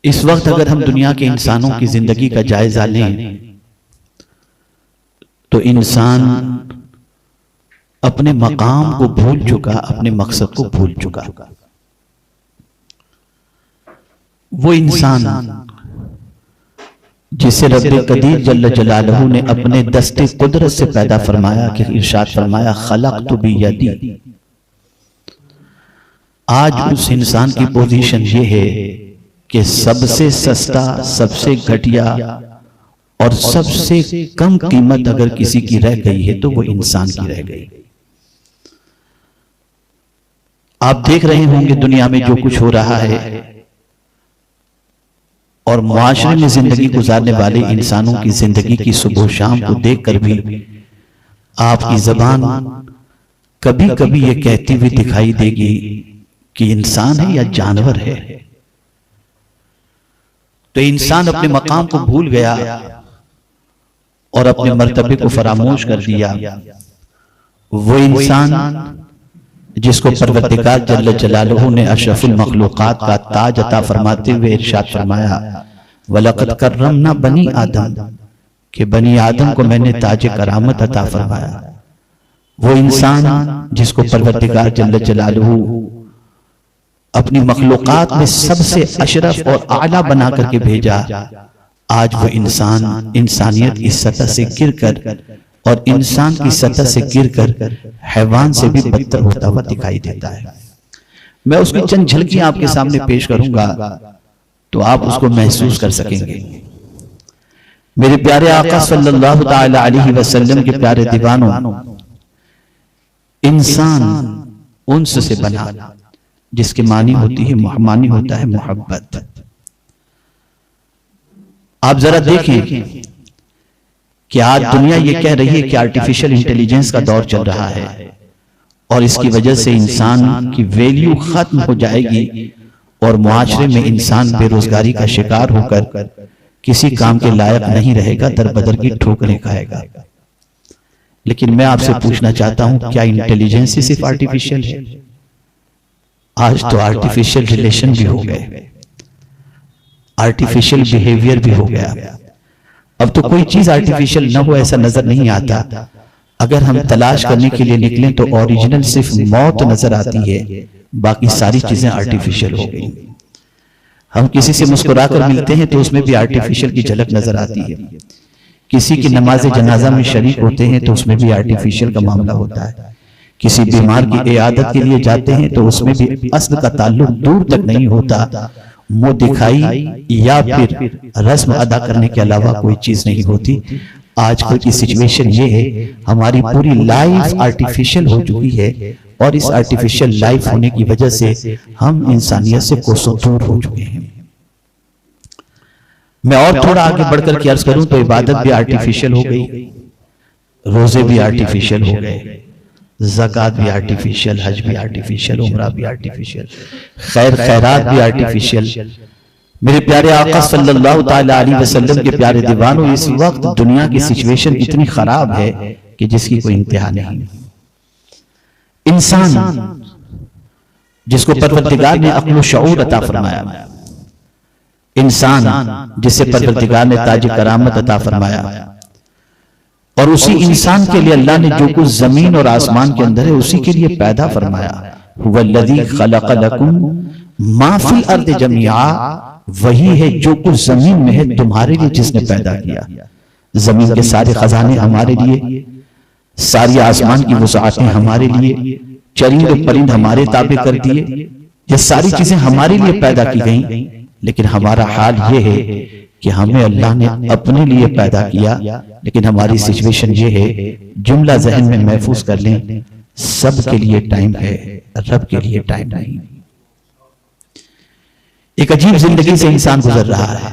इस वक्त अगर हम दुनिया के इंसानों की जिंदगी का जायजा लें तो इंसान अपने मकाम को भूल चुका, अपने मकसद को भूल चुका। वो इंसान जिसे रब्बे कदीर जल्ल जलालहू ने अपने दस्ते कुदरत से पैदा फरमाया कि इरशाद फरमाया खलक़तु बियदी। आज उस इंसान की पोजीशन ये है कि सबसे सस्ता, सबसे घटिया और सबसे कम कीमत अगर किसी की रह गई है तो वो इंसान की रह गई। आप देख रहे होंगे दुनिया में जो कुछ हो रहा है और मुआशरे में जिंदगी गुजारने वाले इंसानों की जिंदगी की सुबह शाम को देखकर भी आपकी जबान कभी कभी ये कहती हुई दिखाई देगी कि इंसान है या जानवर है। तो इंसान अपने मकाम को भूल गया और अपने मर्तबे को फरामोश कर दिया। वो इंसान जिसको परवरदिगार जल्ल जलालहू ने अशरफुल मखलूकात का ताज अता फरमाते हुए इरशाद फरमाया वलक़द कर्रमना बनी आदम, कि बनी आदम को मैंने ताज करामत अता फरमाया। वो इंसान जिसको परवरदिगार जल्ल जलालहू अपनी मखलूकात में सबसे अशरफ और आला बना करके भेजा, आज वो इंसान इंसानियत की सतह से गिरकर और इंसान की सतह से गिरकर हैवान से भी बदतर होता हुआ दिखाई देता है। मैं उसकी चंद झलकियां आपके सामने पेश करूंगा तो आप उसको महसूस कर सकेंगे। मेरे प्यारे आका सल्लल्लाहु ताला अलैहि वसल्लम के प्यारे दीवानों, इंसान उन्स से बना जिसके मानी होती है मानी होता है मोहब्बत। आप जरा देखें कि आज दुनिया ये कह रही है कि आर्टिफिशियल इंटेलिजेंस का दौर चल रहा है और इसकी वजह से इंसान की वैल्यू खत्म हो जाएगी और मुआशरे में इंसान बेरोजगारी का शिकार होकर किसी काम के लायक नहीं रहेगा, दर बदर की ठोकरें खाएगा। लेकिन मैं आपसे पूछना चाहता हूं, क्या इंटेलिजेंस ही सिर्फ आर्टिफिशियल है? आज तो आर्टिफिशियल रिलेशन भी हो गए, आर्टिफिशियल बिहेवियर भी हो गया। अब तो कोई चीज आर्टिफिशियल न हो ऐसा नजर नहीं आता। अगर हम तलाश करने के लिए निकलें तो ओरिजिनल सिर्फ मौत नजर आती है, बाकी सारी चीजें आर्टिफिशियल हो गई। हम किसी से मुस्कुराकर मिलते हैं तो उसमें भी आर्टिफिशियल की झलक नजर आती है। किसी की नमाज जनाजा में शरीक होते हैं तो उसमें भी आर्टिफिशियल का मामला होता है। किसी बीमार की इयादत के लिए जाते हैं तो उसमें भी असल का ताल्लुक दूर तक नहीं होता, मुंह दिखाई या फिर रस्म अदा करने के अलावा कोई चीज नहीं होती। आजकल की सिचुएशन ये है, हमारी पूरी लाइफ आर्टिफिशियल हो चुकी है और इस आर्टिफिशियल लाइफ होने की वजह से हम इंसानियत से कोसों दूर हो चुके हैं। मैं और थोड़ा आगे बढ़कर के अर्ज करूं तो इबादत भी आर्टिफिशियल हो गई, रोजे भी आर्टिफिशियल हो गए, ज़कात भी आर्टिफिशियल, हज भी आर्टिफिशियल, उम्रा भी आर्टिफिशियल, खैर खैरात भी आर्टिफिशियल। मेरे प्यारे आका सल्लल्लाहु ताला अलैहि वसल्लम के प्यारे दीवानों, इस वक्त दुनिया की सिचुएशन इतनी खराब है कि जिसकी कोई इंतहा नहीं। इंसान जिसको परवरदिगार ने अक्ल शऊर अता फरमाया, इंसान जिसे परवरदिगार ने ताज करामत अता फरमाया, और उसी इंसान के लिए अल्लाह ने जो कुछ जमीन और आसमान के अंदर है उसी के लिए पैदा फरमाया। हुवल्लज़ी खलक़ लकुम मा फिल अर्दि जमीआ, वही है जो कुछ जमीन में है तुम्हारे लिए जिसने पैदा किया। जमीन के सारे खजाने हमारे लिए, सारी आसमान की वसाअतें हमारे लिए, चरिंद परिंद हमारे ताबे कर दिए। ये सारी चीजें हमारे लिए पैदा की गई, लेकिन हमारा हाल ये है कि हमें अल्लाह ने अपने लिए पैदा किया, लेकिन हमारी सिचुएशन ये है, जुमला जहन में महफूज कर लें, सब के लिए टाइम है, रब के लिए टाइम नहीं। एक अजीब जिंदगी से इंसान गुजर रहा है।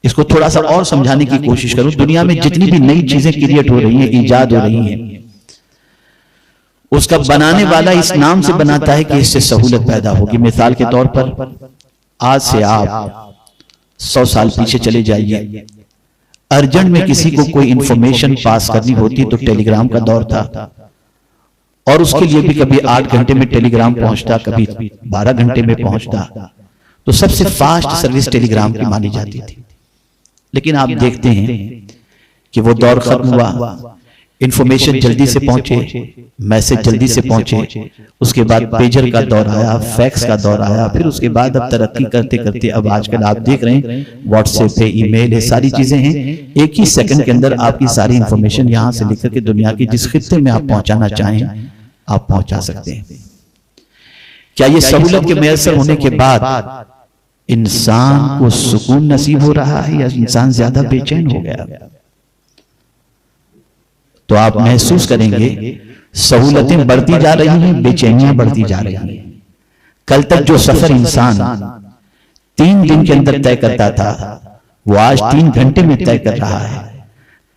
इसको थोड़ा सा और समझाने की कोशिश करूं। दुनिया में जितनी भी नई चीजें क्रिएट हो रही हैं, ईजाद हो रही हैं, उसका बनाने वाला इस नाम से बनाता है कि इससे सहूलत पैदा होगी। मिसाल के तौर पर आज से आप 100 साल पीछे चले जाइए, अर्जेंट में किसी को कोई इंफॉर्मेशन पास करनी होती तो टेलीग्राम का दौर था, और उसके लिए भी कभी 8 घंटे में टेलीग्राम पहुंचता, कभी 12 घंटे में पहुंचता। तो सबसे फास्ट सर्विस टेलीग्राम की मानी जाती थी। लेकिन आप देखते हैं कि वो दौर खत्म हुआ, इंफॉर्मेशन जल्दी से पहुंचे, मैसेज जल्दी से पहुंचे, उसके बाद पेजर का दौर आया, फैक्स का दौर आया, फिर उसके बाद अब तरक्की करते करते अब आजकल आप देख रहे हैं व्हाट्सएप है, ईमेल है, सारी चीजें हैं। एक ही सेकंड के अंदर आपकी सारी इंफॉर्मेशन यहां से लेकर के दुनिया की जिस खित्ते में आप पहुंचाना चाहें आप पहुंचा सकते हैं। क्या ये सहूलत के मैसर होने के बाद इंसान को सुकून नसीब हो रहा है या इंसान ज्यादा बेचैन हो गया? तो आप महसूस करेंगे सहूलतें बढ़ती जा रही हैं, बेचैनियां बढ़ती जा रही हैं। कल तक जो सफर इंसान 3 दिन के अंदर तय करता था वो आज 3 घंटे में तय कर रहा है।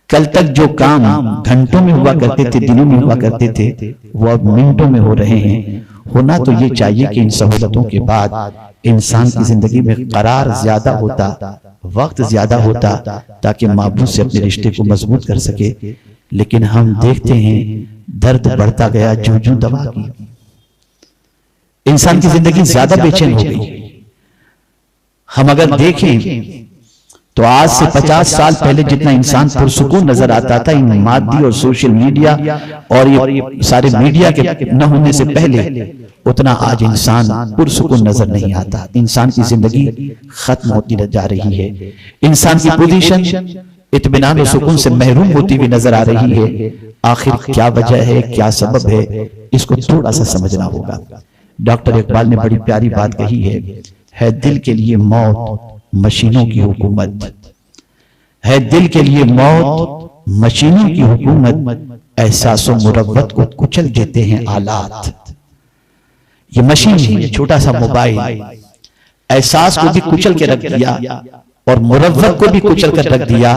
कल तक जो काम घंटों में हुआ करते थे, दिनों में हुआ करते थे, वो अब मिनटों में हो रहे हैं। होना तो ये चाहिए कि इन सहूलतों के बाद इंसान की जिंदगी में करार ज्यादा होता, वक्त ज्यादा होता, ताकि माबूद से अपने रिश्ते को मजबूत कर सके। लेकिन हम देखते हैं दर्द बढ़ता गया जो जो दवा की, इंसान की जिंदगी ज्यादा बेचैन हो गई। हम अगर देखें तो आज से 50 साल पहले जितना इंसान पुरसुकून नजर आता था इन मादी और सोशल मीडिया और ये सारे मीडिया के न होने से पहले, उतना आज इंसान पुरसुकून नजर नहीं आता। इंसान की जिंदगी खत्म होती जा रही है। इंसान की पोजीशन इत्मीनान और सुकून से महरूम होती हुई नजर आ रही है। आखिर क्या वजह है, क्या सबब है, इसको थोड़ा सा समझना होगा। डॉक्टर इकबाल ने बड़ी प्यारी बात कही है दिल के लिए मौत मशीनों की हुकूमत, है दिल के लिए मौत मशीनों की हुकूमत, एहसासों मुरव्वत को कुचल देते हैं आलात। ये मशीन है, छोटा सा मोबाइल एहसास को भी कुचल के रख दिया और मुरव्वत को भी कुचल कर रख दिया।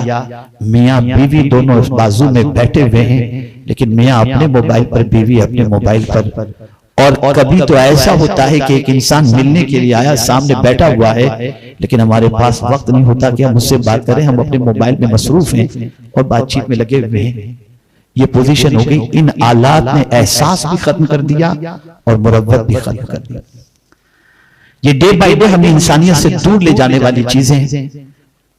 मियां बीवी दोनों इस बाजू में बैठे हुए हैं, लेकिन मियां अपने मोबाइल पर, बीवी अपने मोबाइल पर। और कभी तो ऐसा होता है कि एक इंसान मिलने के लिए आया, सामने बैठा हुआ है, लेकिन हमारे पास वक्त नहीं होता कि हम उससे बात करें, हम अपने मोबाइल में मसरूफ हैं और बातचीत में लगे हुए हैं। ये पोजीशन हो गई। इन आलात ने एहसास भी खत्म कर दिया और मुरव्वत भी खत्म कर दिया। ये डे बाय डे हमें इंसानियत से दूर ले जाने वाली चीजें हैं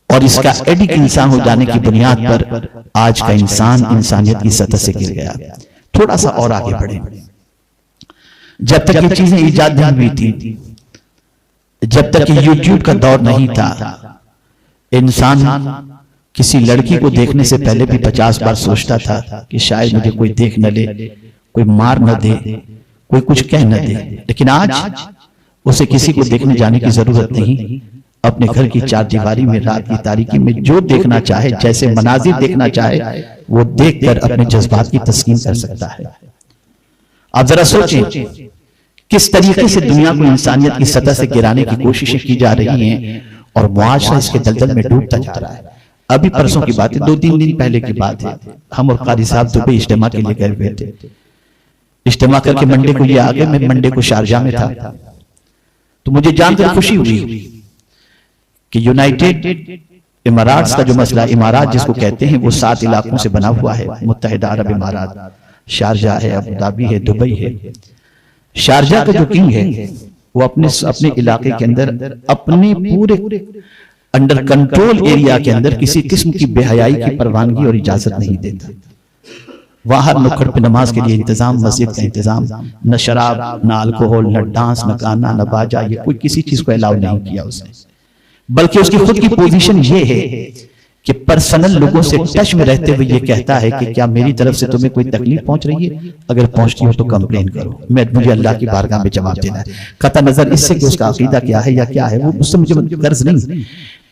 और इसका एडिक्ट इंसान हो जाने की बुनियाद पर आज का इंसान इंसानियत की सतह से गिर गया। थोड़ा सा और आगे बढ़े। जब तक ये चीजें इजाद नहीं हुई थी, जब तक ये यूट्यूब का दौर नहीं था, इंसान किसी लड़की को देखने से पहले भी 50 बार सोचता था कि शायद मुझे कोई देख न ले, कोई मार न दे, कोई कुछ कह न दे। लेकिन आज उसे किसी को देखने जाने की जरूरत नहीं। अपने घर की 4 दीवारी में रात की तारीकी में जो देखना चाहे, जैसे मनाजिर देखना चाहे, वो देखकर अपने जज्बात की तस्कीन कर सकता है। आप जरा सोचें किस तरीके से दुनिया को इंसानियत की सतह से गिराने की कोशिशें की जा रही हैं और मुआशरा इसके दलदल में डूबता जा रहा है। अभी परसों की बात है, 2-3 दिन पहले की बात है, हम और कारी साहब दुबई इज्तिमा के लिए गए हुए थे। इज्तिमा करके मंडे को ये आ गए, मैं मंडे को शारजा में था। तो मुझे जानकर खुशी हुई कि यूनाइटेड इमारात्स का जो मसला, इमारात जिसको कहते हैं, वो 7 इलाकों से बना हुआ है। मुत्तहिदा अरब इमारात, शारजा है, अबू धाबी है, दुबई है। शारजा का जो किंग है वो अपने इलाके के अंदर अपने पूरे अंडर कंट्रोल एरिया के अंदर किसी किस्म की बेहयाई की परवानगी और इजाजत नहीं देता। वहां हर नुक्कड़ पे नमाज के लिए इंतजाम, मस्जिद का इंतजाम, न शराब, न अल्कोहल, न डांस, न गाना, न बाजा, ये कोई किसी चीज को अलाउ नहीं किया उसने। बल्कि उसकी खुद की पोजीशन ये है कि पर्सनल लोगों से टच में रहते हुए ये कहता है कि क्या मेरी तरफ से तुम्हें कोई तकलीफ पहुंच रही है? अगर पहुंचती हो तो कंप्लेन करो, मुझे अल्लाह की बारगाह में जवाब देना है। कता नजर इससे कि उसका अकीदा क्या है या क्या है, वो उससे मुझे गर्ज नहीं।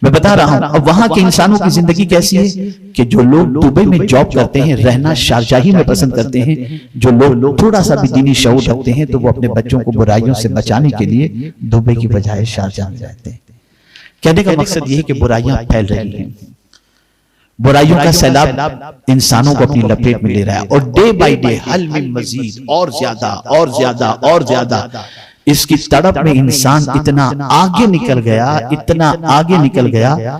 मैं बता रहा हूं अब वहां के इंसानों की जिंदगी कैसी है कि जो लोग दुबई में जॉब करते हैं, रहना शारजाही में पसंद करते हैं, जो लोग थोड़ा सा भी दीनी शऊर रखते हैं, तो वो अपने बच्चों को बुराइयों से बचाने के लिए दुबई की बजाय शारजा में रहते हैं। कहने का मकसद यह है कि बुराइयां फैल रही हैं, बुराइयों का सैलाब इंसानों को अपनी लपेट में ले रहा है और डे बाय डे हल में मजीद और ज्यादा और ज्यादा और ज्यादा इसकी तड़प में इंसान इतना आगे निकल गया, इतना आगे निकल गया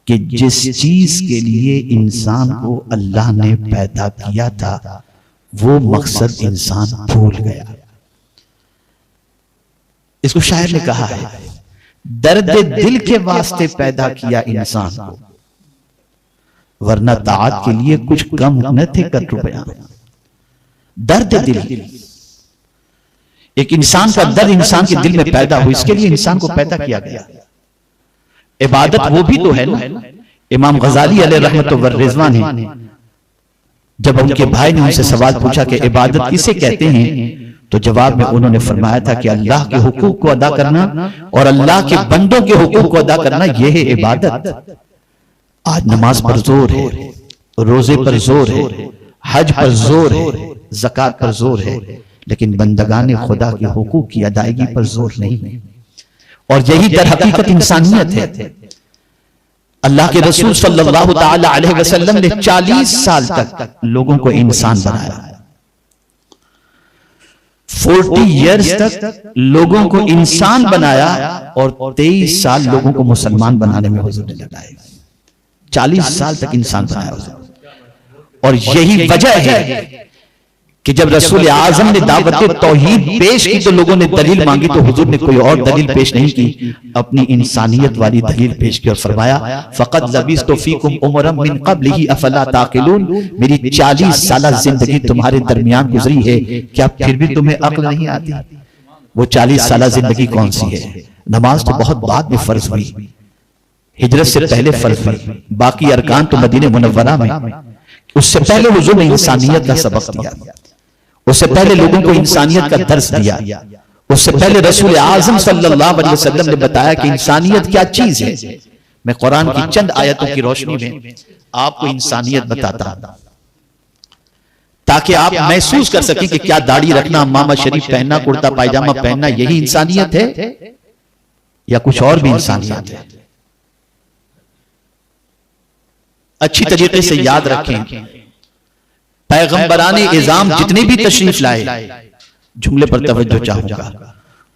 कि जिस चीज के लिए इंसान को अल्लाह ने पैदा किया था वो मकसद इंसान भूल गया। इसको शायर ने कहा है, दर्द दिल के वास्ते पैदा किया इंसान को, वरना ताअत के लिए कुछ कम न थे कर रुपया। दर्द दिल, एक इंसान का दर्द इंसान के दिल में पैदा हो, इसके लिए इंसान को पैदा किया गया। इबादत वो भी तो है ना। इमाम गजाली अलैहि रहमत व रिज़वान है, जब उनके भाई ने उनसे सवाल पूछा कि इबादत किसे कहते हैं, तो जवाब में उन्होंने फरमाया था कि अल्लाह के हुकूक को अदा करना और अल्लाह के बंदों के हुकूक को अदा करना, यह है इबादत। आज नमाज पर जोर है, रोजे पर जोर है, हज पर जोर है, ज़कात पर जोर है, लेकिन बंदगाने खुदा के हुकूक की अदायगी पर जोर नहीं है। और यही दर हकीकत इंसानियत है। अल्लाह के रसूल सल्लल्लाहु ताला अलैहि वसल्लम ने 40 साल तक लोगों को इंसान बनाया। 40 इयर्स तक लोगों को इंसान बनाया और 23 साल लोगों को मुसलमान बनाने में हुजूर ने लगाए। 40 साल तक इंसान बनाया हुजूर। और यही वजह है कि जब रसूल आजम ने दावत तौहीद पेश की तो लोगों ने दलील मांगी, तो हुजूर ने कोई और दलील पेश नहीं की, अपनी इंसानियत वाली दलील पेश की और फरमाया फ़क़द लबिस्तु फ़ीकुम उमरम मिन क़ब्लिही अफ़ला ताक़िलून, मेरी 40 साल जिंदगी तुम्हारे दरमियान गुजरी है, क्या फिर भी तुम्हें अक्ल नहीं आती? वो 40 साल जिंदगी कौन सी है? नमाज तो बहुत बाद में फर्ज हुई, हिजरत से पहले फर्ज हुई, बाकी अरकान तो मदीने मुनव्वरा में। उससे पहले हुजूर ने इंसानियत का सबक दिया, उससे पहले लोगों को इंसानियत का दर्स दिया, उससे पहले रसूल आज़म सल्लल्लाहु अलैहि वसल्लम ने बताया कि इंसानियत क्या चीज है। मैं कुरान की चंद आयतों की रोशनी में आपको इंसानियत बताता हूं, ताकि आप महसूस कर सकें कि क्या दाढ़ी रखना, मामा शरीफ पहनना, कुर्ता पायजामा पहनना यही इंसानियत है या कुछ और भी इंसानियत है। अच्छी तरीके से याद रखें, पैगंबराने इज़ाम जितने भी तशरीफ लाए, जुमले पर तवज्जो चाहूंगा,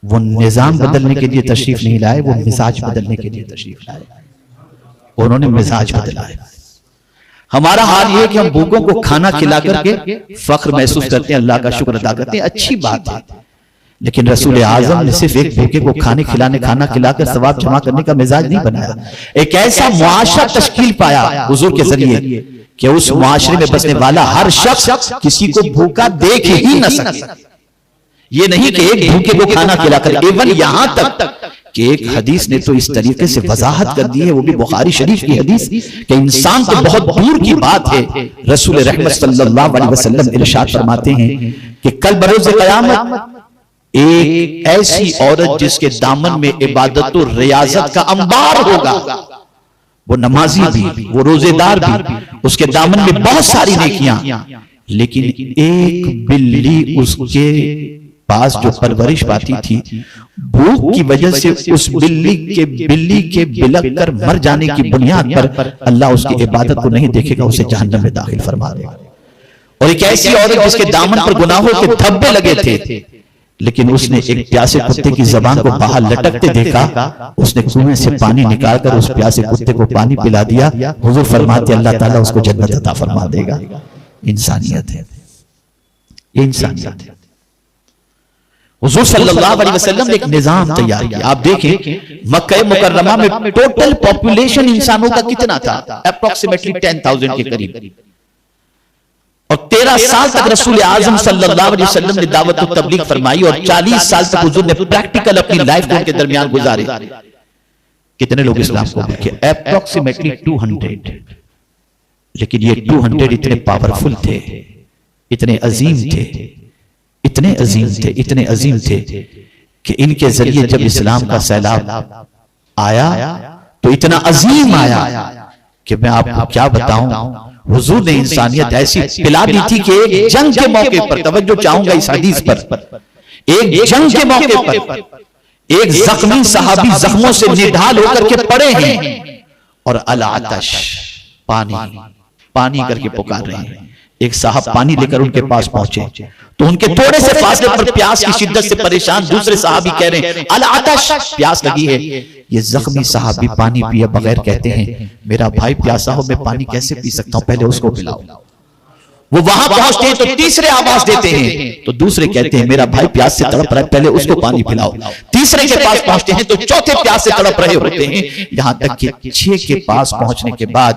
वो निजाम बदलने के लिए तशरीफ नहीं लाए, वो मिजाज बदलने के लिए तशरीफ लाए। उन्होंने मिजाज बदला है। हमारा हाल यह है कि हम भूखों को खाना खिला करके फख्र महसूस करते हैं, अल्लाह का शुक्र अदा करते हैं, अच्छी बात है, लेकिन रसूल आजम ने सिर्फ एक भूखे को खाने खिलाने, खाना खिलाकर सवाब जमा करने का मिजाज नहीं बनाया। एक ऐसा मुआशरा तश्कील पाया हुजूर के जरिए कि उस मुआशरे में बसने वाला हर शख्स किसी को भूखा देख ही न सके। ये नहीं कि एक भूखे को खाना खिलाकर, इवन यहां तक कि एक हदीस ने तो इस तरीके से वजाहत कर दी है, वो भी बुखारी शरीफ की हदीस, कि इंसान तो बहुत दूर की बात है, रसूल रहमत सल्लल्लाहु अलैहि वसल्लम इरशाद फरमाते हैं कि कल बरोज़ क़यामत एक ऐसी औरत जिसके दामन में इबादत और रियाजत का अंबार होगा, वो नमाजी भी, वो रोजेदार भी, उसके दामन में बहुत सारी नेकियां, लेकिन एक बिल्ली उसके पास जो परवरिश पाती थी, भूख की वजह से उस बिल्ली के बिलक कर मर जाने की बुनियाद पर अल्लाह उसकी इबादत को नहीं देखेगा, उसे जहन्नम में दाखिल फरमा देगा। और एक ऐसी औरत जिसके दामन पर गुनाहों के धब्बे लगे थे, लेकिन उसने एक प्यासे कुत्ते की जबान को बाहर लटकते देखा, उसने कुएं से पानी निकालकर उस प्यासे कुत्ते को पानी पिला दिया। हुजूर फरमाते अल्लाह ताला उसको जन्नत अता फरमा देगा। इंसानियत है, इंसानियत है। हुजूर सल्लल्लाहु अलैहि वसल्लम ने एक निजाम तैयार किया। आप देखें मक्का मुकर्रमा में टोटल पॉपुलेशन इंसानों का कितना था? अप्रोक्सीमेटली 10,000 के करीब। और 13 साल तक रसूल आजम सल्लल्लाहु अलैहि वसल्लम ने दावत और तबलीग फरमाई और 40 साल तक हुजूर ने प्रैक्टिकल अपनी लाइफ को उनके दरमियान गुजारे। कितने लोग इस्लाम को कबूल? अप्रोक्सीमेटली 200। लेकिन ये 200 इतने पावरफुल थे, इतने अजीम थे, इतने अजीम थे, इतने अजीम थे कि इनके जरिए जब इस्लाम का सैलाब आया तो इतना अजीम आया कि मैं आपको क्या बताऊं। हुजूर ने इंसानियत ऐसी पिला दी थी कि एक जंग के मौके पर, तवज्जो चाहूंगा इस हदीस पर, एक जंग के मौके पर एक जख्मी सहाबी जख्मों से निढाल होकर के पड़े हैं और अल आतश, पानी पानी करके पुकार रहे हैं। एक साहब पानी लेकर उनके पास पहुंचे तो उनके थोड़े से फासले पर प्यास की शिद्दत से परेशान दूसरे साहबी कह रहे हैं अल आतश, प्यास लगी है। ये जख्मी साहबी पानी पिए बगैर कहते हैं मेरा भाई प्यासा हो, मैं पानी कैसे पी सकता हूं, पहले उसको पिलाओ। वो वहां पहुंचते हैं तो तीसरे आवाज देते हैं तो दूसरे कहते हैं मेरा भाई प्यास से तड़प रहा है, पहले उसको पानी पिलाओ। तीसरे के पास पहुंचते हैं तो चौथे प्यास से तड़प रहे होते हैं, यहां तक कि 6 के पास पहुंचने के बाद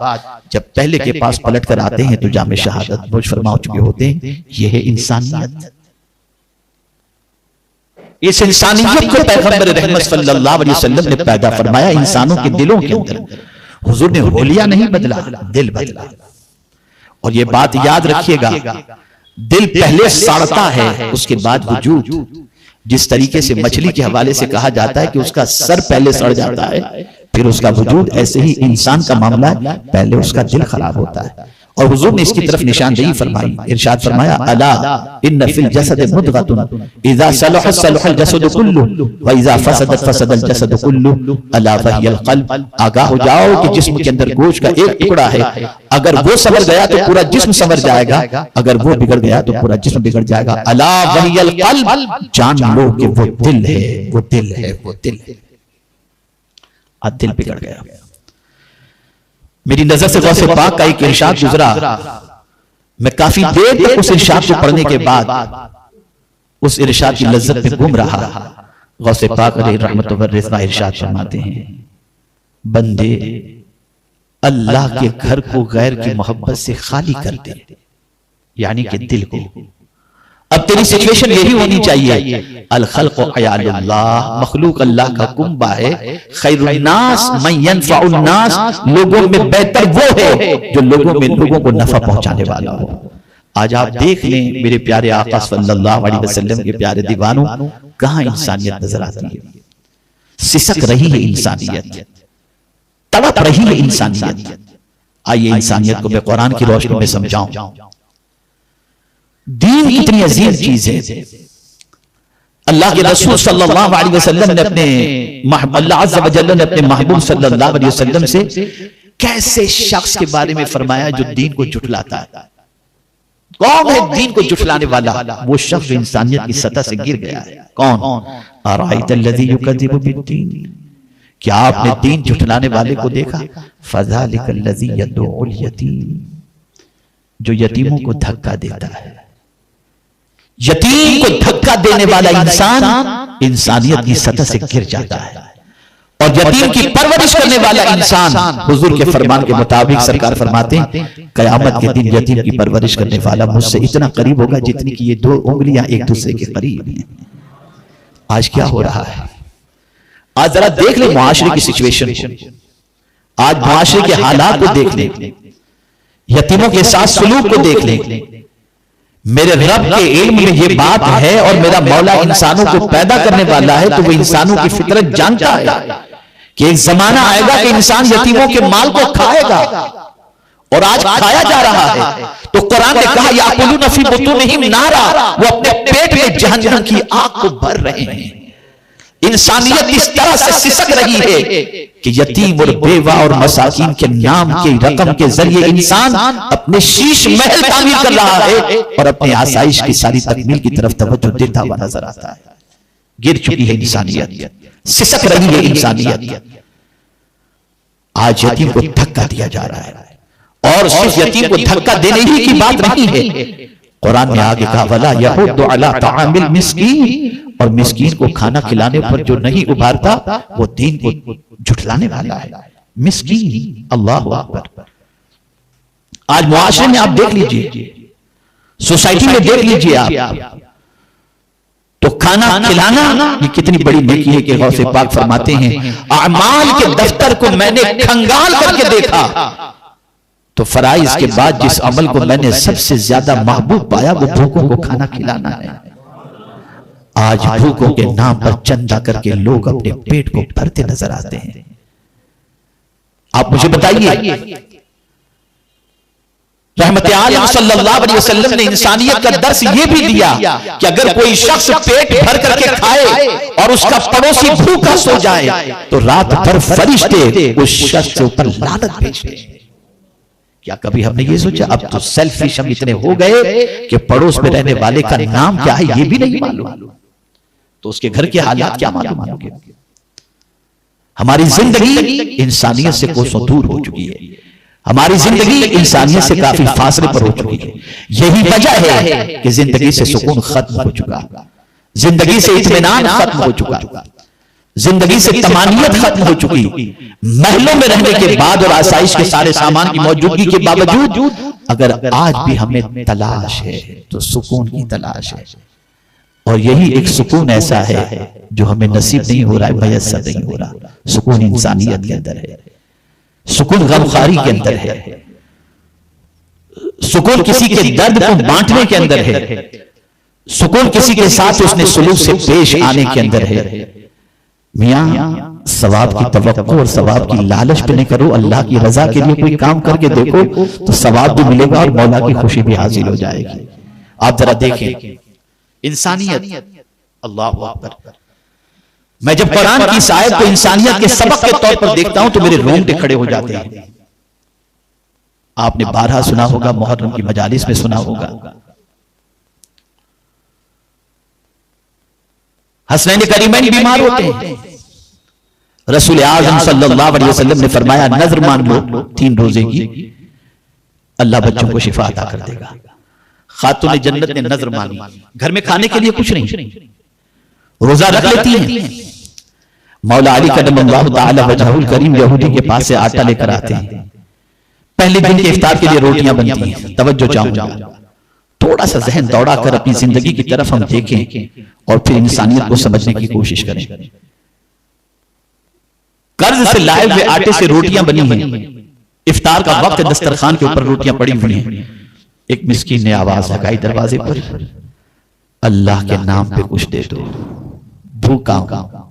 जब पहले के पास पलट कर आते हैं तो जामे शहादत नोश फरमा चुके होते हैं। यह है इंसानियत। इस इंसानियत को पैगंबर रहमत सल्लल्लाहु अलैहि वसल्लम ने पैदा फरमाया इंसानों के दिलों के अंदर। हुजूर ने होलिया नहीं बदला, दिल बदला। और ये बात याद रखिएगा, दिल पहले सड़ता है उसके बाद वजूद। जिस तरीके से मछली के हवाले से कहा जाता है कि उसका सर पहले सड़ जाता है फिर उसका वजूद, ऐसे ही इंसान का मामला है, पहले उसका दिल खराब होता है। और हुजूर ने इसकी तरफ निशानदेही फरमाई, इरशाद फरमाया अला इन्न फिल जसद मुद्गतुन इज़ा सलह सलहल जसद कुल्लु व इज़ा फसदत फसदल जसद कुल्लु अला वहियल क़ल्ब। आगाह हो जाओ कि जिस्म के अंदर गोश्त का एक टुकड़ा है, अगर वो संवर गया तो पूरा जिस्म संवर जाएगा, अगर वो बिगड़ गया तो पूरा जिस्म बिगड़ जाएगा। अला वहियल क़ल्ब, जान लो कि वो दिल है, वो दिल है, वो दिल है। आज दिल बिगड़ गया। मेरी नजर से गौसे पाक का एक इरशाद गुजरा, मैं काफी देर तक उस इरशाद को पढ़ने के बाद उस इरशाद की लज्जत में गुम रहा। गौसे पाक अलैहि रहमत व रिज़वा इरशाद फरमाते हैं, बंदे अल्लाह के घर को गैर की मोहब्बत से खाली कर दे, यानी कि दिल को। अब तेरी सिचुएशन यही होनी चाहिए, अल खल्क़ अयालुल्लाह, मखलूक अल्लाह का कुंबा है, खैरुन्नास मन यनफ़उन्नास, लोगों में बेहतर वो है जो लोगों को नफा पहुंचाने वाला हो। आज आप देख लें मेरे प्यारे आका सल्लल्लाहु अलैहि वसल्लम के प्यारे दीवानों, कहां इंसानियत नजर आती है। सिसक रही है इंसानियत, तड़प रही है इंसानियत। आइए इंसानियत को मैं कुरान की रोशनी में समझाऊं। दीन कितनी अजीम चीज है। अल्लाह के रसूल सल्लल्लाहु अलैहि वसल्लम ने अपने अल्लाह अज़्ज़ व जल्ल ने अपने महबूब सल्लल्लाहु अलैहि वसल्लम से कैसे शख्स के बारे में फरमाया जो दीन को झुठलाता है। कौन है दीन को झुठलाने वाला? वो शख्स जो इंसानियत की सतह से गिर गया है। कौन? अराइतल्लज़ी युकज़्ज़िबु बिद्दीन, क्या आपने दीन झुठलाने वाले को देखा? फ़ज़ालिकल्लज़ी यदउल यतीम, जो यतीमों को धक्का देता है। यतीम को धक्का देने वाला इंसान इंसानियत की सतह से गिर जाता है। और यतीम की परवरिश करने वाला इंसान, हुजूर के फरमान के मुताबिक सरकार फरमाते हैं कयामत के दिन यतीम की परवरिश करने वाला मुझसे इतना करीब होगा जितनी कि ये 2 उंगलियां एक दूसरे के करीब हैं। आज क्या हो रहा है? आज जरा देख ले मुआशरे की सिचुएशन को, आज मुआशरे के हालात को देख ले, यतीमों के साथ सलूक को देख ले। मेरे रब के इल्म में ये बात है और मेरा मौला इंसानों को पैदा करने वाला है, तो वो इंसानों की फितरत जानता है कि एक जमाना आएगा कि इंसान यतीमों के माल को खाएगा, और आज खाया जा रहा है। तो कुरान ने कहा याकुलून फी बुतूनिहिम नारा, वो अपने पेट में जहन्नम की आग को भर रहे हैं। इंसानियत इस तरह से सिसक रही है कि यतीम और बेवा और मसाकीन के नाम की रकम के जरिए इंसान अपने शीश महल तामीर कर रहा है और अपने आसाइश की सारी तकमील की तरफ तवज्जो देता हुआ नजर आता है। गिर चुकी है इंसानियत, सिसक रही है इंसानियत। आज यतीम को धक्का दिया जा रहा है, और सिर्फ यतीम को धक्का देने ही की बात नहीं है। कुरान ने आगे कहा वला यहुद्दु अला तआमिल मिस्कीन, और मिस्कीन को खाना खिलाने पर जो नहीं उभारता वो दीन को झुठलाने वाला है। मिस्कीन, अल्लाहु अकबर। आज मुआशरे में आप देख लीजिए, सोसाइटी में देख लीजिए आप, तो खाना खिलाना ये कितनी बड़ी नेकी है कि गौसे पाक फरमाते हैं अमाल के दफ्तर को मैंने खंगाल करके देखा तो फराइज के बाद जिस अमल को मैंने सबसे ज्यादा महबूब पाया वो भूखों को खाना खिलाना है। आज भूखों के नाम पर चंदा करके लोग अपने पेट को भरते नजर आते हैं। आप मुझे बताइए, रहमत आलम सल्लल्लाहु अलैहि वसल्लम ने इंसानियत का दर्स ये भी दिया कि अगर कोई शख्स पेट भर करके खाए और उसका पड़ोसी भूखा सो जाए तो रात भर फरिश्ते उस शख्स के ऊपर लानत भेजते हैं। क्या कभी हमने ये सोचा? अब तो सेल्फिश हम इतने हो गए कि पड़ोस में रहने वाले का नाम क्या है ये भी नहीं मालूम, तो उसके घर के हालात क्या मालूम होंगे। हमारी जिंदगी इंसानियत से कोसों दूर हो चुकी है। हमारी जिंदगी इंसानियत से काफी फासले पर हो चुकी है। यही वजह है कि जिंदगी से सुकून खत्म हो चुका, जिंदगी से इत्मीनान खत्म हो चुका, जिंदगी से तमानियत खत्म हो चुकी। महलों में रहने के बाद और आसाइश के सारे सामान की मौजूदगी के बावजूद अगर आज भी हमें तलाश है तो सुकून की तलाश है। और यही एक सुकून ऐसा है जो हमें नसीब नहीं हो रहा है, मयस्सर नहीं हो रहा। सुकून इंसानियत के अंदर है, सुकून गमखारी के अंदर है, सुकून किसी के दर्द को बांटने के अंदर है, सुकून किसी के साथ उसने सुलूक से पेश आने के अंदर है। मियां सवाब की तवक्को और सवाब की लालच पे नहीं करो, अल्लाह की रजा के लिए कोई काम करके देखो तो सवाब भी मिलेगा और मौला की खुशी भी हासिल हो जाएगी। आप जरा देखें इंसानियत, अल्लाह अकबर। मैं जब कुरान की इस आयत को इंसानियत के सबक के तौर पर देखता हूं तो मेरे रोंगटे खड़े हो जाते हैं। आपने बारहा सुना होगा, मुहर्रम की मजालिस में सुना होगा, हसनैन करीमैन बीमार होते हैं। रसूल आज़म सल्लल्लाहु अलैहि वसल्लम ने फरमाया नजर मान लो 3 रोजे की, अल्लाह बच्चों को शिफा अता कर देगा। खातून जन्नत ने नजर मानी, घर में खाने के लिए कुछ नहीं, रोजा रख लेती हैं। मौला अली कदमल्लाहु ताला वजहुल करीम यहूदी के पास से आटा लेकर आते हैं। पहले दिन के इफ्तार के लिए रोटियां बनती हैं। तवज्जो चाहूंगा, थोड़ा सा जहन दौड़ा कर अपनी जिंदगी की तरफ हम देखें और फिर इंसानियत को समझने की कोशिश करें। कर्ज से लाए हुए आटे से रोटियां बनी हैं, इफ्तार का वक्त, दस्तरखान के ऊपर रोटियां पड़ी हुई हैं। एक मिस्कीन ने आवाज लगाई दरवाजे पर, अल्लाह के नाम पे कुछ दे दो, भूखा हूं।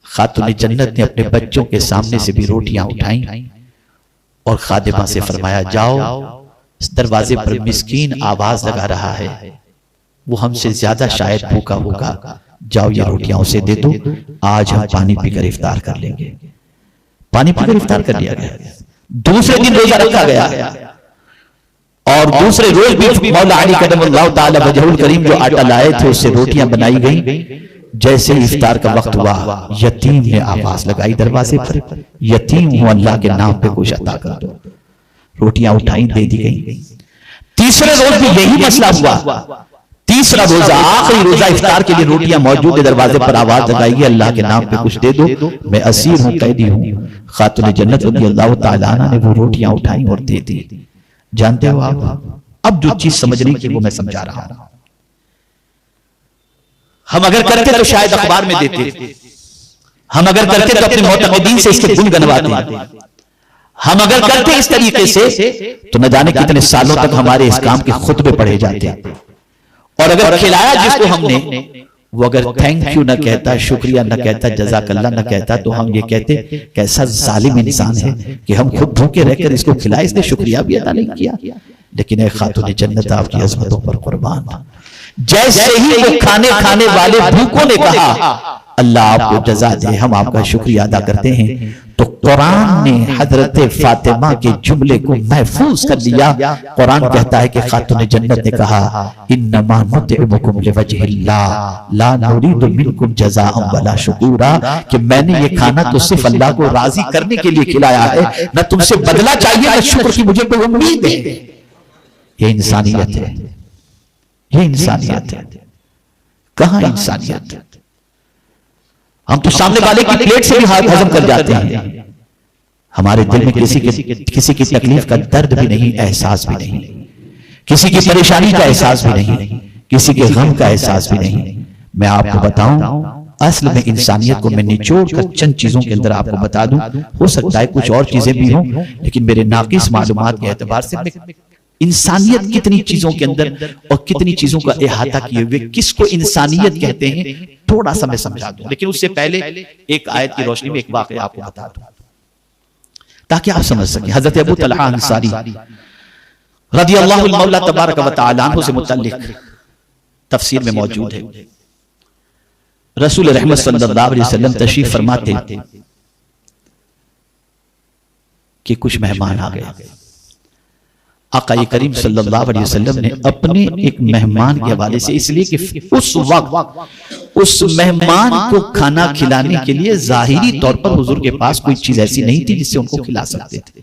खातून जन्नत ने अपने बच्चों के सामने से भी रोटियां उठाई और खादिमा से फरमाया जाओ, इस दरवाजे पर मिस्कीन आवाज लगा रहा है, वो हमसे ज्यादा शायद भूखा होगा, जाओ ये रोटियां उसे दे दो, आज हम पानी पीकर इफ्तार कर लेंगे। पानी पीकर इफ्तार कर लिया गया। दूसरे दिन रोजा रखा गया और दूसरे रोज भी मौला अली कदमल्लाहु ताला वजहुल करीम जो आटा लाए थे उससे रोटियां बनाई गई। जैसे इफ्तार का वक्त हुआ, यतीम ने आवाज लगाई दरवाजे पर, यतीम हूं, अल्लाह के नाम पे कुछ अता कर दो। रोटियां उठाई, दे दी गई। तीसरे रोज भी यही मसला हुआ। तीसरा रोजा, आखिरी रोजा, इफ्तार के लिए रोटियां मौजूद है, दरवाजे पर आवाज लगाई, अल्लाह के नाम पे कुछ दे दो, मैं असीर हूं, कैदी हूं। खातून जन्नत रज़ियल्लाहु ताला अन्हा ने वो रोटियां उठाई और दे दी। जानते हो आप, अब जो चीज समझने की वो मैं समझा रहा हूं। हम अगर करते तो शायद अखबार में देते, हम अगर करते तो अपने मोतक़ीदीन से इसके गुण गनवाते, हम अगर करते इस तरीके से तो न जाने कितने सालों तक हमारे इस काम के खुतबे पढ़े जाते। और अगर खिलाया जिसको हमने, वो अगर थैंक यू न कहता, शुक्रिया न कहता, जज़ाकल्लाह न कहता, तो हम ये कहते कैसा जालिम इंसान है कि हम खुद भूखे रहकर इसको खिलाए, इसने शुक्रिया भी अदा नहीं किया। लेकिन एक खातून जन्नत आपकी अज़मतों पर कुर्बान, जैसे ही वो खाने वाले भूखों ने कहा अल्लाह आपको जज़ा दे, हम आपका शुक्रिया अदा करते हैं, तो कुरान ने हजरत फातिमा के जुमले को महफूज कर लिया। कुरान कहता है कि खातून जन्नत ने कहा इन्नमा नुतिमुकुम लिवजहिल्लाह ला नुरीदु मिनकुम जज़ाअन वला शुकूरा, कि मैंने ये खाना तो सिर्फ अल्लाह को राजी करने के लिए खिलाया है, न तुमसे बदला चाहिए न शुक्र की मुझे कोई उम्मीद है। ये इंसानियत है, ये इंसानियत है। कहां इंसानियत है? हम तो सामने वाले की प्लेट से भी हजम कर जाते हैं। हमारे दिल में किसी की तकलीफ का दर्द भी नहीं, एहसास भी नहीं, किसी की परेशानी का एहसास भी नहीं, किसी के गम का एहसास भी नहीं। मैं आपको बताऊं, असल में इंसानियत को मैं निचोड़ कर चंद चीजों के अंदर आपको बता दूं। हो सकता है कुछ और चीजें भी हों, लेकिन मेरे नाकिस मालूमात के एतबार से इंसानियत कितनी चीजों के अंदर और कितनी चीजों का इहाता किए हुए किसको इंसानियत कहते हैं थोड़ा सा मैं समझा दूं। लेकिन उससे पहले एक आयत की रोशनी में एक वाकया आपको बता दूं ताकि आप समझ सकें। हजरत अबू तलहा अंसारी रज़ियल्लाहु मौला तबारक व तआला अन्हु से मुतल्लिक तफसीर में मौजूद है। रसूल रहमत सल्लल्लाहु अलैहि वसल्लम तशरीफ फरमाते कि कुछ मेहमान आ गए। आका करीम सल्लल्लाहु अलैहि वसल्लम ने अपने एक मेहमान के हवाले से, इसलिए कि उस वक्त उस मेहमान को खाना खिलाने के लिए जाहिरी तौर पर हुजूर के पास कोई चीज ऐसी नहीं थी जिससे उनको खिला सकते थे,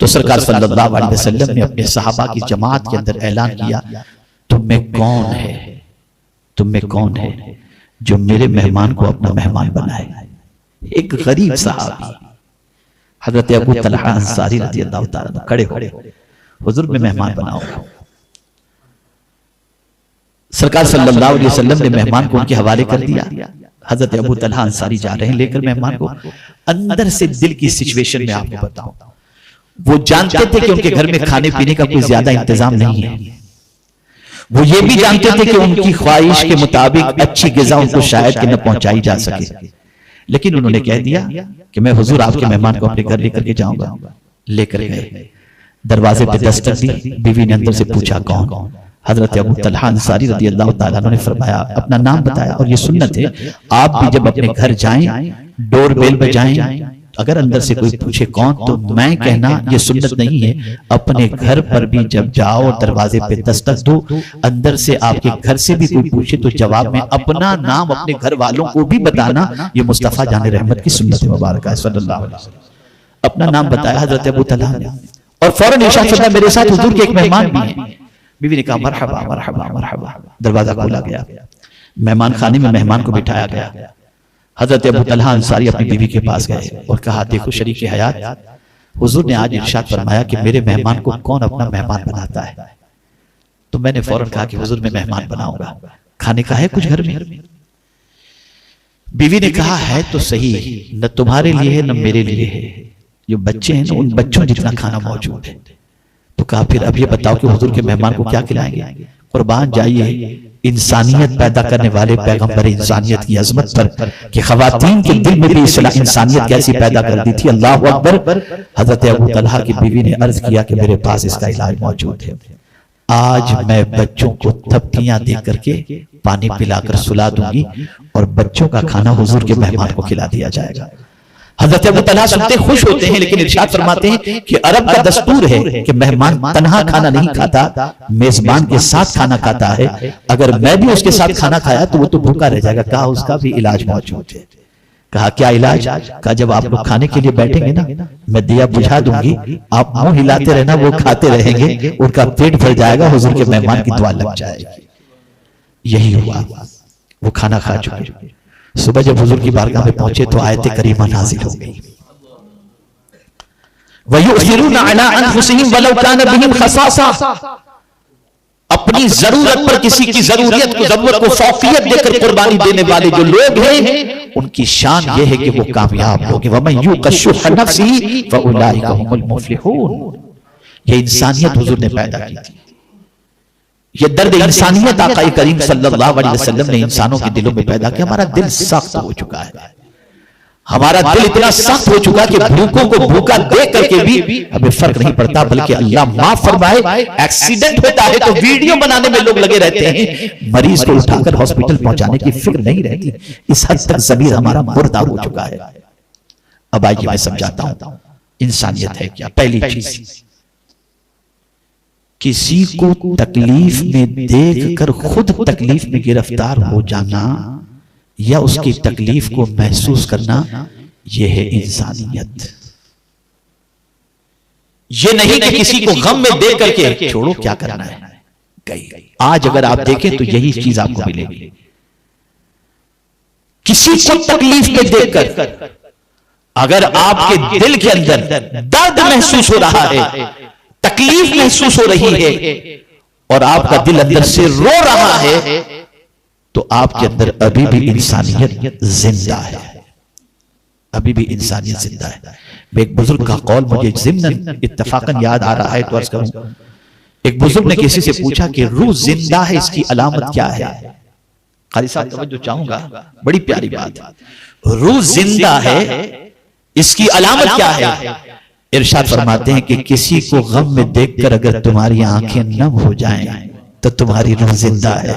तो सरकार सल्लल्लाहु अलैहि वसल्लम ने अपने सहाबा की जमात के अंदर ऐलान किया, तुम में कौन है, तुम में कौन है जो मेरे मेहमान को अपना मेहमान बनाए। एक गरीब साहबी हजरत अबू तलहा अंसारी रज़ियल्लाहु ताला खड़े हो, हुजूर में मेहमान बनाओ। सरकार सल्लल्लाहु अलैहि वसल्लम ने मेहमान को उनके हवाले कर दिया। हजरत अबू तलहा अंसारी जा रहे हैं लेकर मेहमान को। अंदर से दिल की सिचुएशन में आपको बताऊं, वो जानते थे कि उनके घर में खाने पीने का कोई ज्यादा इंतजाम नहीं है। वो ये भी जानते थे कि उनकी ख्वाहिश के मुताबिक अच्छी ग़िज़ा उनको शायद कि न पहुंचाई जा सके, लेकिन उन्होंने कह दिया कि मैं हुजूर आपके मेहमान को अपने घर लेकर के जाऊंगा। लेकर गए, दरवाजे पे दस्तक दी, बीवी ने अंदर से पूछा कौन? हजरत अबू तलहा अंसारी रज़ियल्लाहु ताला अन्हु ने फरमाया, अपना नाम बताया। और ये सुन्नत है, आप भी जब अपने घर जाएं डोर बेल बजाएं, अगर अंदर से कोई पूछे कौन, तो मैं कहना ये सुन्नत नहीं है। अपने घर पर भी जब जाओ दरवाजे पे दस्तक दो, अंदर से आपके घर से भी कोई पूछे तो जवाब में अपना नाम अपने घर वालों को भी बताना। ये मुस्तफा जान रहमत की सुन्नत मुबारक है सल्लल्लाहु अलैहि वसल्लम। अपना नाम बताया हजरत अबू तलहा ने, और फौरन इरशाद फरमाया मेरे साथ हुजूर के एक मेहमान भी हैं। बीवी ने कहा मरहबा मरहबा मरहबा। दरवाजा खोला गया, मेहमान खाने में मेहमान को बिठाया गया। हजरत अबू तलहा अंसारी अपनी बीवी के पास गए और कहा, देखो शरीक हयात, हुजूर ने आज इरशाद फरमाया कि मेरे मेहमान को कौन अपना मेहमान बनाता है। तो मैंने फौरन कहा कि हुजूर मैं मेहमान बनाऊंगा, खाने का है कुछ घर में? बीवी ने कहा है तो सही, न तुम्हारे लिए है न मेरे लिए है, जो बच्चे हैं ना उन बच्चों जितना खाना मौजूद है। तो कहा फिर अब ये बताओ कि हुजूर के मेहमान को क्या खिलाएंगे? कुर्बान जाइए इंसानियत पैदा करने वाले पैगंबर इंसानियत की अजमत पर कि खवातीन के दिल में भी इंसानियत कैसी पैदा कर दी थी। अल्लाह अकबर। हजरत अबू तलहा की बीवी ने अर्ज किया कि मेरे पास इसका इलाज मौजूद है, आज मैं बच्चों को थपकियां दे करके पानी पिलाकर सुला दूंगी और बच्चों का खाना हुजूर के मेहमान को खिला दिया जाएगा। हजरत अबू तलहा सुनते खुश होते हैं, लेकिन इरशाद फरमाते हैं कि अरब का दस्तूर है कि मेहमान तन्हा खाना नहीं खाता, मेजबान के साथ खाना खाता है। अगर मैं भी उसके साथ खाना खाया तो वो तो भूखा रह जाएगा। कहा उसका भी इलाज मौजूद है। कहा क्या इलाज? कहा जब आप लोग खाने के लिए बैठेंगे ना, मैं दिया बुझा दूंगी, आप मुंह हिलाते रहना, वो खाते रहेंगे, उनका पेट भर जाएगा, हुजूर के मेहमान की दुआ लग जाएगी। यही हुआ, वो खाना खा चुके। सुबह जब हुजूर की बारगाह में पहुंचे तो आयत करीमा नाजिल हो गई, वयुसिरूना अला अनफुसिहिम वलौ काना बिहिम खसासा। अपनी जरूरत पर किसी की जरूरत को फौकियत देकर कुर्बानी देने वाले जो लोग हैं उनकी शान यह है कि वो कामयाब लोग हैं। वमन युक़ शुह नफ्सिही फउलाइका हुमुल मुफ्लिहून। ये इंसानियत हुजूर ने पैदा की थी, ये दर्द इंसानियत आका करीम सल्लल्लाहु अलैहि वसल्लम ने इंसानों के दिलों में पैदा किया। हमारा दिल सख्त हो चुका है, हमारा दिल इतना सख्त हो चुका कि भूखों को भूखा देख करके भी हमें फर्क नहीं पड़ता, बल्कि अल्लाह माफ फरमाए एक्सीडेंट होता है तो वीडियो बनाने में लोग लगे रहते हैं, मरीज को उठाकर हॉस्पिटल पहुंचाने की फिक्र नहीं रहती। इस हद तक ज़मीर हमारा मुर्दा हो चुका है। अब आइए मैं समझाता हूं इंसानियत है क्या। पहली चीज, किसी को तकलीफ में देखकर खुद तकलीफ में गिरफ्तार हो जाना या उसकी तकलीफ को महसूस करना, यह है इंसानियत। ये नहीं कि किसी को गम में देख करके छोड़ो क्या करना है गई। आज अगर आप देखें तो यही चीज आपको मिलेगी। किसी को तकलीफ में देखकर अगर आपके दिल के अंदर दर्द महसूस हो रहा है, तकलीफ महसूस हो रही है और आपका दिल अंदर से रो रहा है, तो आपके अंदर अभी भी इंसानियत जिंदा है, अभी भी इंसानियत जिंदा है। एक बुजुर्ग का कौल मुझे ज़िम्नन इत्तफाकन याद आ रहा है तो अर्ज करूं। एक बुजुर्ग ने किसी से पूछा कि रूह जिंदा है, इसकी अलामत क्या है? कारी साहब तवज्जो चाहूंगा, बड़ी प्यारी बात है। रूह जिंदा है, इसकी अलामत क्या है? इरशाद फरमाते हैं कि किसी को गम में देखकर अगर तुम्हारी आंखें नम हो जाएं तो तुम्हारी रूह जिंदा है,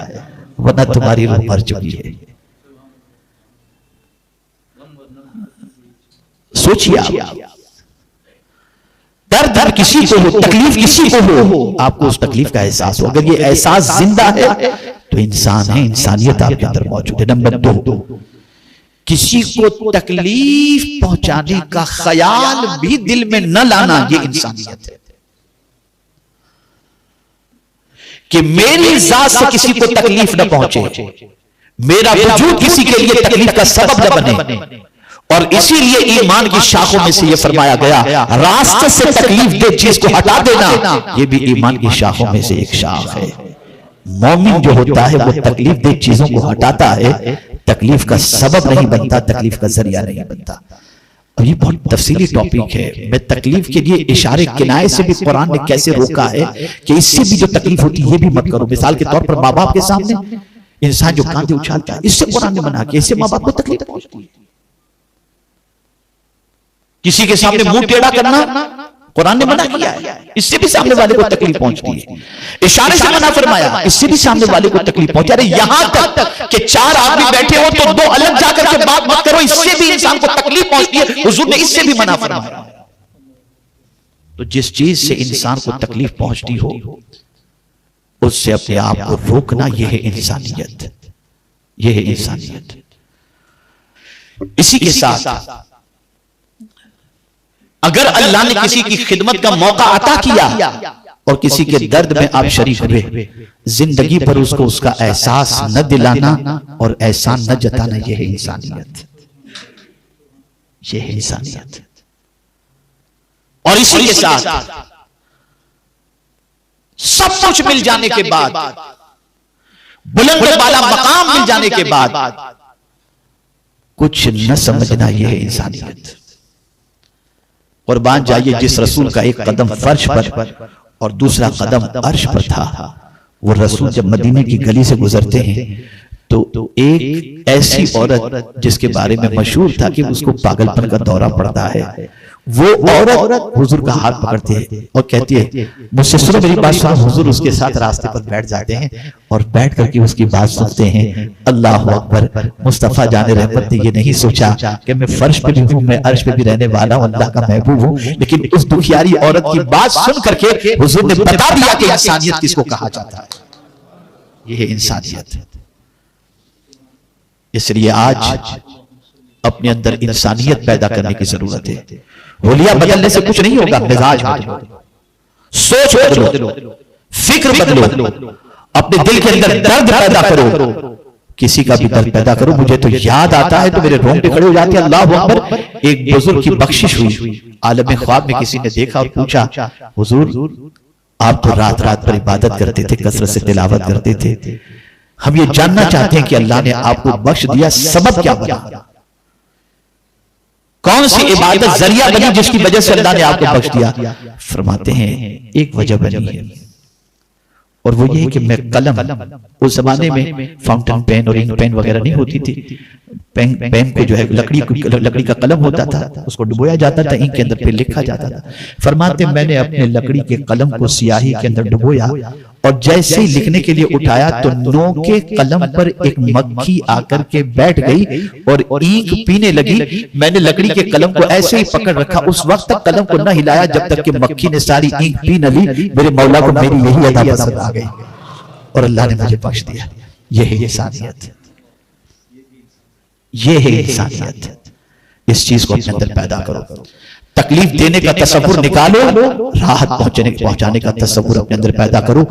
वरना तुम्हारी रूह मर चुकी है। सोचिए आप, दर्द किसी को हो, तकलीफ किसी को हो, आपको उस तकलीफ का एहसास हो। अगर ये एहसास जिंदा है तो इंसान है, इंसानियत आपके अंदर मौजूद है। नंबर 2, किसी को तकलीफ पहुंचाने का ख्याल भी दिल में न लाना, ये इंसानियत है। कि मेरी जात से किसी को तकलीफ न पहुंचे, मेरा वजूद किसी के लिए तकलीफ का सबब न बने। और इसीलिए ईमान की शाखों में से यह फरमाया गया, रास्ते से तकलीफ दे चीज को हटा देना, यह भी ईमान की शाखों में से एक शाख है। मोमिन जो होता है वो तकलीफ दे चीजों को हटाता है, तकलीफ का सबब नहीं बनता, तकलीफ का जरिया नहीं बनता। और ये बहुत तफसीली टॉपिक है। मैं तकलीफ के लिए इशारे किनाए से भी कुरान ने कैसे रोका है कि इससे भी जो तकलीफ होती है ये भी मत करो। मिसाल के तौर पर माँ बाप के सामने इंसान जो कांधे उछालता है, इससे कुरान ने मना किया, इससे माँ बाप को तकलीफ पहुंचती है। किसी के सामने मुंह टेढ़ा करना कुरान ने मना किया है, इससे भी सामने वाले को तकलीफ पहुंचती है। इशारे से मना फरमाया, इससे भी सामने वाले को तकलीफ पहुंचा। अरे यहां तक कि चार आदमी बैठे हो तो दो अलग जाकर के बात मत करो, इससे भी इंसान को तकलीफ पहुंचती है। हुजूर ने इससे भी मना फरमाया। तो जिस चीज से इंसान को तकलीफ पहुंचती हो उससे अपने आप को रोकना, यह है इंसानियत, यह है इंसानियत। इसी के साथ अगर अल्लाह ने किसी की खिदमत का मौका अता किया और किसी के दर्द में आप शरीक हुए, जिंदगी पर उसको उसका एहसास न दिलाना और एहसान न जताना, यह है इंसानियत, यह है इंसानियत। और इसी के साथ सब कुछ मिल जाने के बाद, बुलंद वाला मकाम मिल जाने के बाद कुछ न समझना, यह है इंसानियत। कुर्बान जाइए, जिस रसूल का एक कदम फर्श पर और दूसरा कदम अर्श पर था, वो रसूल जब मदीने की गली से गुजरते हैं तो एक ऐसी औरत जिसके बारे में मशहूर था कि उसको पागलपन का दौरा पड़ता है, वो औरत हुजूर का हाथ पकड़ती है और कहती है, मुझसे सुनो मेरी बात सुनो। हुजूर उसके साथ रास्ते पर बैठ जाते हैं और बैठ करके उसकी बात सुनते हैं। अल्लाह अकबर। मुस्तफा जाने रहमत ने ये नहीं सोचा कि मैं फर्श पे भी हूं, मैं अर्श पे भी रहने वाला हूं, अल्लाह का महबूब हूं, लेकिन उस दुखियारी औरत की बात सुन करके हुजूर ने बता दिया कि इंसानियत किसको कहा जाता है। यह है इंसानियत। इसलिए आज अपने अंदर इंसानियत पैदा करने की जरूरत है। होलिया बदलने से कुछ नहीं होगा, मिजाज बदलो, सोच बदलो, फिक्र बदलो, अपने दिल के अंदर दर्द पैदा करो, किसी का भी दर्द पैदा करो। मुझे तो याद आता है तो मेरे रोंगटे खड़े हो जाते हैं। अल्लाह अकबर। एक बुजुर्ग की बख्शिश हुई, आलम ख्वाब में किसी ने देखा और पूछा, हुजूर आप तो रात रात पर इबादत करते थे, कसरत से तिलावत करते थे, हम ये जानना चाहते हैं कि अल्लाह ने आपको बख्श दिया, सबब क्या बना, कौन सी इबादत जरिया बनी जिसकी वजह से अल्लाह ने आपको बख्श दिया। फरमाते हैं एक वजह बनी है और वो ये है कि मैं कलम, उस जमाने में फाउंटेन पेन और इंक पेन वगैरह नहीं होती थी, पेन को जो है लकड़ी का कलम होता था, उसको डुबोया जाता था, इंक के अंदर फिर लिखा जाता था। फरमाते मैंने अपने लकड़ी के कलम को स्याही के अंदर डुबोया और जैसे ही लिखने के लिए उठाया तो नो के कलम पर एक मक्खी आकर के बैठ गई और इंक पीने लगी। मैंने लकड़ी के कलम को ऐसे ही पकड़ रखा, उस वक्त तक कलम को न हिलाया जब तक कि मक्खी ने सारी इंक पी न ली। मेरे मौला को मेरी यही अदा पसंद आ गई और अल्लाह ने मुझे बख्श दिया। यह है इंसानियत, यह है इंसानियत। इस चीज को अपने अंदर पैदा करो। तकलीफ देने का तसव्वुर निकालो, राहत पहुंचाने का तसव्वुर अपने अंदर पैदा करो।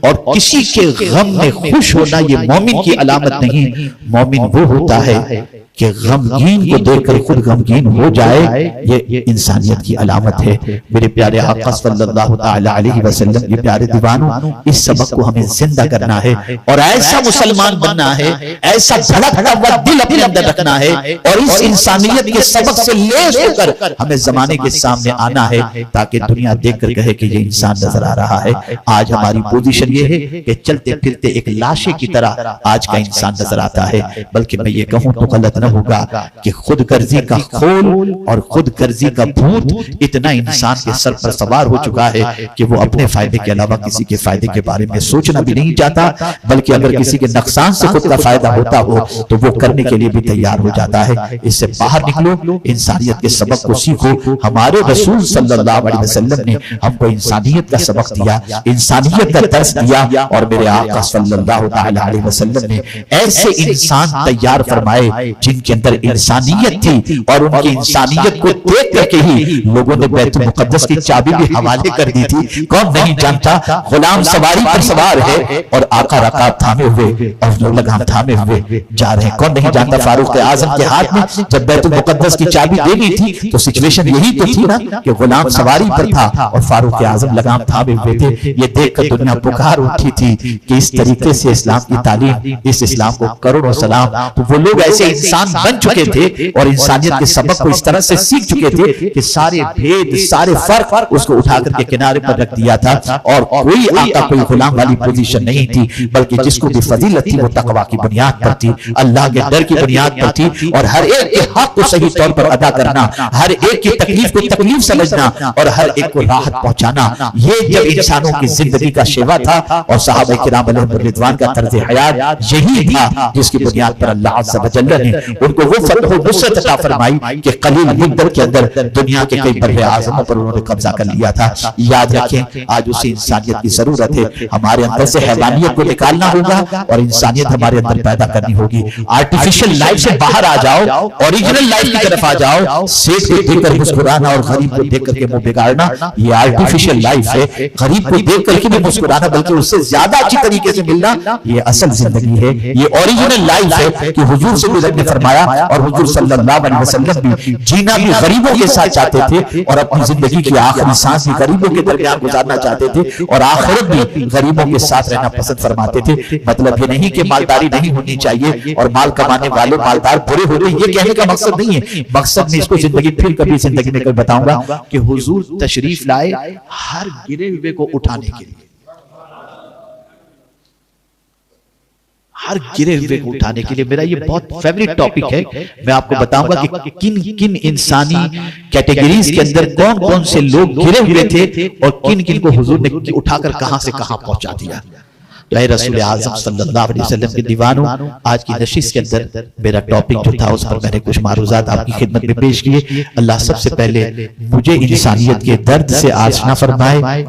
और किसी के गम में खुश होना ये मोमिन की अलामत नहीं। मोमिन वो होता है कि गमगीन को देखकर खुद गमगीन हो जाए, ये इंसानियत की अलामत है। मेरे प्यारे आका सल्लल्लाहु तआला अलैहि वसल्लम, ये प्यारे दीवानों, इस सबक को हमें जिंदा करना है और ऐसा मुसलमान बनना है, ऐसा धड़कता हुआ दिल अपने अंदर रखना है और इस इंसानियत के सबक से लैस होकर हमें जमाने के सामने आना है ताकि दुनिया देखकर कहे कि ये इंसान नजर आ रहा है। आज हमारी पोजीशन ये है कि चलते फिरते एक लाशे की तरह आज का इंसान नजर आता है। बल्कि मैं ये कहूं तो गलत होगा कि खुदगर्जी का खोल और खुदगर्जी का भूत इतना इंसान के सर पर सवार हो चुका है कि वो अपने फायदे के अलावा किसी के फायदे के बारे में सोचना भी नहीं चाहता, बल्कि अगर किसी के नुकसान से खुद का फायदा होता हो तो वो करने के लिए भी तैयार हो जाता है। इससे बाहर निकलो, इंसानियत के सबक को सीखो। हमारे रसूल सल्लल्लाहु अलैहि वसल्लम ने हमको इंसानियत का सबक दिया, इंसानियत का दर्स दिया और मेरे आका सल्लल्लाहु अलैहि वसल्लम ने ऐसे इंसान तैयार फरमाए जिन जिनके अंदर इंसानियत थी, और उनकी इंसानियत को देख करके ही लोगों ने बैतुल मुकद्दस की चाबी भी हवाले कर दी थी। कौन नहीं जानता गुलाम सवारी पर सवार है और आका रकाब थामे हुए और लगाम थामे हुए जा रहे हैं। कौन नहीं जानता फारूक आजम के हाथ में जब बैतुल मुकद्दस की चाबी देनी थी तो सिचुएशन यही तो थी ना कि गुलाम सवारी पर था और फारूक आजम लगाम थामे हुए थे। ये देखकर दुनिया पुकार उठी थी कि इस तरीके से इस्लाम की तालीम, इस इस्लाम को करोड़ों सलाम। तो वो लोग ऐसे इंसान बन चुके थे और इंसानियत के सबक को इस तरह से सीख चुके थे कि सारे भेद, सारे फर्क उसको उठा करके किनारे पर रख दिया था। और कोई आका, कोई गुलाम वाली पोजीशन नहीं थी, बल्कि जिसको भी फजीलत थी वो तकवा की बुनियाद पर थी, अल्लाह के डर की बुनियाद पर थी। और हर एक के हक को सही तौर पर अदा करना, हर एक की तकलीफ को तकलीफ समझना और हर एक को राहत पहुंचाना, ये जब इंसानों की जिंदगी का शेवा था। और सहाबा किराम अलैहिम रिज़वान का तर्ज हयात यही था जिसकी बुनियाद पर अल्लाह अज़्ज़ व जल्ल ने उनको वो फतह व नुसरत अता फरमाई कि कलील मुद्दत के अंदर दुनिया के कई बर्रे आज़मों पर उन्होंने कब्जा कर लिया था। याद रखें, आज उसी इंसानियत की जरूरत है। हमारे अंदर से हैवानियत को निकालना होगा और इंसानियत हमारे अंदर पैदा करनी होगी। आर्टिफिशियल लाइफ से बाहर आ जाओ, ओरिजिनल लाइफ की तरफ आ जाओ। सेठ को देखकर मुस्कुराना और गरीब को देख करके मुंह बिगाड़ना, ये आर्टिफिशियल लाइफ है। गरीब को देख करके भी मुस्कुराना, बल्कि उससे ज्यादा अच्छी तरीके से मिलना, ये असल जिंदगी है, ये ओरिजिनल लाइफ है कि हुजूर से भी ने फरमाया। और हुजूर सल्लल्लाहु अलैहि वसल्लम भी जीना भी गरीबों के साथ चाहते थे और अपनी जिंदगी की आखिरी सांस भी गरीबों के दरमियान गुजारना चाहते थे और आखिरत भी गरीबों के साथ रहना पसंद फरमाते थे। मतलब ये नहीं कि मालदारी नहीं होनी चाहिए और माल कमाने वाले मालदार बुरे हो रहे, ये कहने का मकसद नहीं है। मकसद में इसको जिंदगी फिर कभी जिंदगी में कभी बताऊंगा कि हुजूर तशरीफ लाए हर गिरे हुए को उठाने के लिए, हर गिरे हुए को उठाने के लिए। मेरा ये बहुत फेवरेट टॉपिक है। मैं आपको बताऊंगा कि किन किन इंसानी कैटेगरीज के अंदर कौन कौन से लोग गिरे हुए थे और किन किन को हुजूर ने उठाकर कहां से कहां पहुंचा दिया। तो रसूल आज़म सल्लल्लाहु अलैहि वसल्लम के दीवानों, आज की नशिस्त के अंदर मेरा टॉपिक जो था उस पर मैंने कुछ मारूज़ात आपकी खिदमत में पेश किए। अल्लाह सबसे पहले मुझे इंसानियत के दर्द से आशना फरमाए।